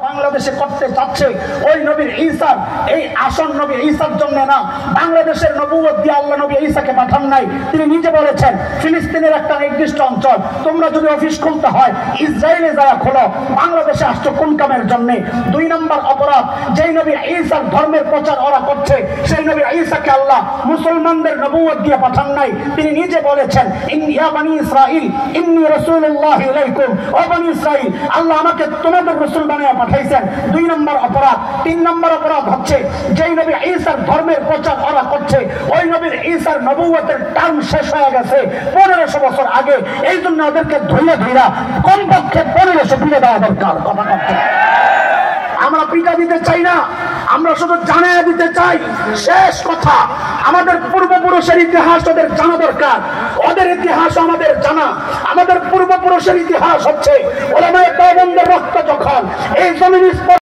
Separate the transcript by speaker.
Speaker 1: বাংলাদেশে করতে চাচ্ছে ওই নবীর ঈসার এই আসন নবী ঈসার জন্য না, বাংলাদেশের নবুয়ত দিয়ে আল্লাহ নবী ঈসাকে পাঠান নাই। তিনি নিজে বলেছেন ফিলিস্তিনের একটা নির্দিষ্ট অঞ্চল, তোমরা যদি অফিস খুলতে হয় ইসরায়েলে যায় খোলো, বাংলাদেশে আসছো কোন কামের জন্য? 2 নম্বর অপরাধ, যেই নবী ঈসার ধর্মের প্রচার ওরা করছে সেই নবী ঈসাকে আল্লাহ মুসলমানদের নবুয়ত দিয়ে পাঠান নাই। তিনি নিজে বলেছেন ইয়া বনি ইসরাইল ইন্নী রাসূলুল্লাহ ইলাইকুম, ও বনি ইসরাইল আল্লাহ আমাকে তোমাদের রাসূল বানায়া পাঠাইছেন। 2 নম্বর অপরাধ। 3 নম্বর অপরাধ হচ্ছে যেই নবী ঈসার ধর্মের প্রচার ওরা করছে ওই নবীর ঈসার নবুয়তের টার্ম শেষ হয়ে গেছে 1500 বছর আগে। এই জন্য ওদেরকে ধৈর্য ধৈরা কমপক্ষে 1500 পিঠে দেওয়া দরকার। কথা করতে আমরা পিঠা দিতে চাই না, আমরা শুধু জানায়া দিতে চাই। শেষ কথা, আমাদের পূর্বপুরুষের ইতিহাস ওদের জানা দরকার, ওদের ইতিহাস আমাদের জানা। আমাদের পূর্বপুরুষের ইতিহাস হচ্ছে ওলামায়ে দেওবন্দের রক্ত যখন এই জমিন